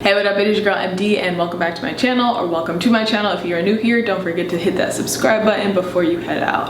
Hey, what up? It is your girl MD and welcome back to my channel, or welcome to my channel. If you're new here, don't forget to hit that subscribe button before you head out.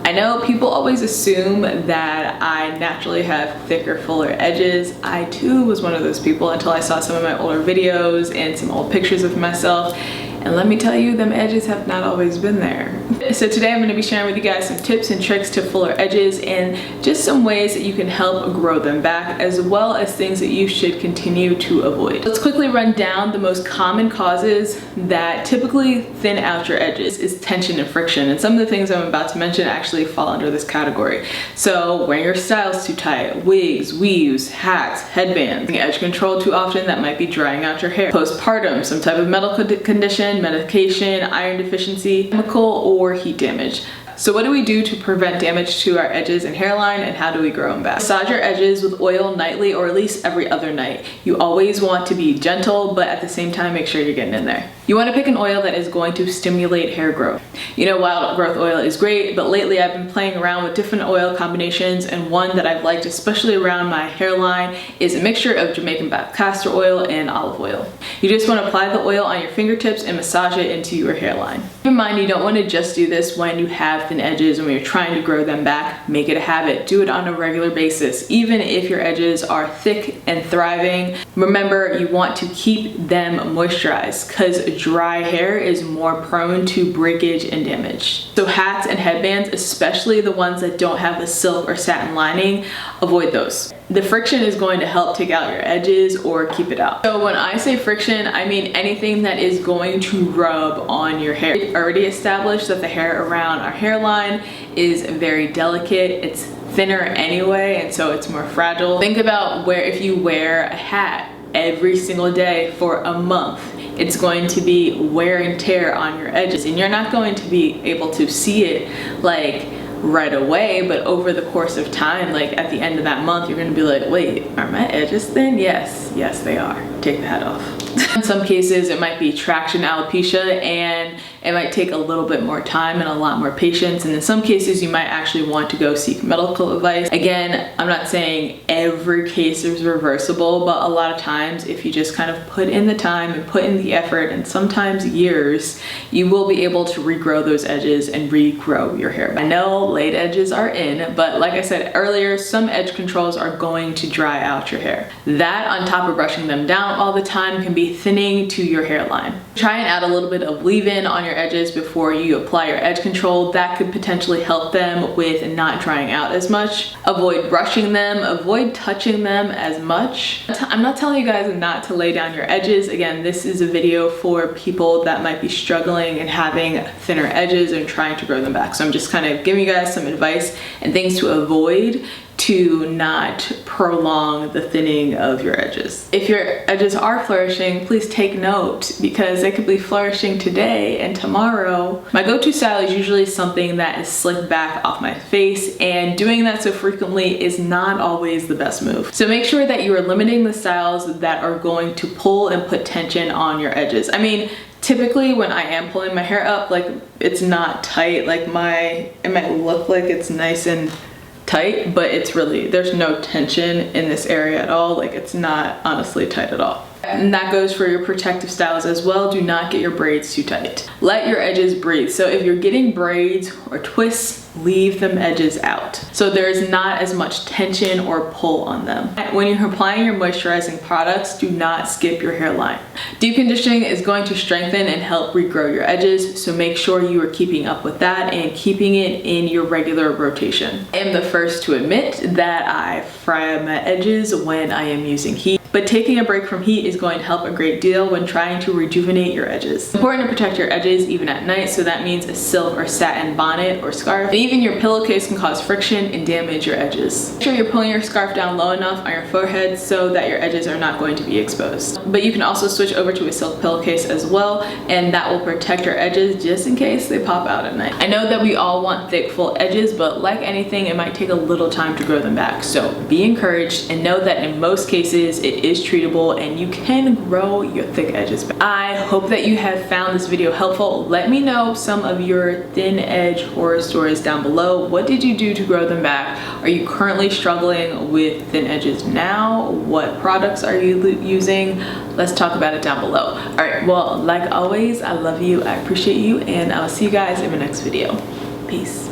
I know people always assume that I naturally have thicker, fuller edges. I too was one of those people until I saw some of my older videos and some old pictures of myself. And let me tell you, them edges have not always been there. So today I'm going to be sharing with you guys some tips and tricks to fuller edges and just some ways that you can help grow them back, as well as things that you should continue to avoid. Let's quickly run down the most common causes that typically thin out your edges is tension and friction. And some of the things I'm about to mention actually fall under this category. So wearing your styles too tight, wigs, weaves, hats, headbands, edge control too often, that might be drying out your hair. Postpartum, some type of medical condition, medication, iron deficiency, chemical or heat damage. So what do we do to prevent damage to our edges and hairline, and how do we grow them back? Massage your edges with oil nightly, or at least every other night. You always want to be gentle, but at the same time make sure you're getting in there. You want to pick an oil that is going to stimulate hair growth. You know, wild growth oil is great, but lately I've been playing around with different oil combinations, and one that I've liked, especially around my hairline, is a mixture of Jamaican black castor oil and olive oil. You just want to apply the oil on your fingertips and massage it into your hairline. Keep in mind, you don't want to just do this when you have thin edges and when you're trying to grow them back. Make it a habit. Do it on a regular basis. Even if your edges are thick and thriving, remember you want to keep them moisturized, because dry hair is more prone to breakage and damage. So hats and headbands, especially the ones that don't have the silk or satin lining, avoid those. The friction is going to help take out your edges or keep it out. So when I say friction, I mean anything that is going to rub on your hair. We've already established that the hair around our hairline is very delicate. It's thinner anyway, and so it's more fragile. Think about where if you wear a hat every single day for a month, it's going to be wear and tear on your edges, and you're not going to be able to see it like right away, but over the course of time, like at the end of that month, you're gonna be like, wait, are my edges thin? Yes, they are. Take the hat off. In some cases, it might be traction alopecia, and it might take a little bit more time and a lot more patience. And in some cases, you might actually want to go seek medical advice. Again, I'm not saying every case is reversible, but a lot of times, if you just kind of put in the time and put in the effort, and sometimes years, you will be able to regrow those edges and regrow your hair. I know laid edges are in, but like I said earlier, some edge controls are going to dry out your hair. That, on top of brushing them down all the time, can be thinning to your hairline. Try and add a little bit of leave-in on your edges before you apply your edge control. That could potentially help them with not drying out as much. Avoid brushing them, avoid touching them as much. I'm not telling you guys not to lay down your edges. Again, this is a video for people that might be struggling and having thinner edges and trying to grow them back. So I'm just kind of giving you guys some advice and things to avoid to not prolong the thinning of your edges. If your edges are flourishing, please take note, because they could be flourishing today and tomorrow. My go-to style is usually something that is slicked back off my face, and doing that so frequently is not always the best move. So make sure that you are limiting the styles that are going to pull and put tension on your edges. I mean, typically when I am pulling my hair up, like, it's not tight, like it might look like it's nice and tight, but it's really, there's no tension in this area at all. Like, it's not honestly tight at all. And that goes for your protective styles as well. Do not get your braids too tight. Let your edges breathe. So if you're getting braids or twists, leave them edges out, so there's not as much tension or pull on them. When you're applying your moisturizing products, do not skip your hairline. Deep conditioning is going to strengthen and help regrow your edges, so make sure you are keeping up with that and keeping it in your regular rotation. I am the first to admit that I fry my edges when I am using heat, but taking a break from heat is going to help a great deal when trying to rejuvenate your edges. It's important to protect your edges even at night, so that means a silk or satin bonnet or scarf. And even your pillowcase can cause friction and damage your edges. Make sure you're pulling your scarf down low enough on your forehead so that your edges are not going to be exposed. But you can also switch over to a silk pillowcase as well, and that will protect your edges just in case they pop out at night. I know that we all want thick, full edges, but like anything, it might take a little time to grow them back. So be encouraged and know that in most cases, it it is treatable and you can grow your thick edges back. I hope that you have found this video helpful. Let me know some of your thin edge horror stories down below. What did you do to grow them back? Are you currently struggling with thin edges now? What products are you using? Let's talk about it down below. All right, well, like always, I love you, I appreciate you, and I'll see you guys in my next video. Peace.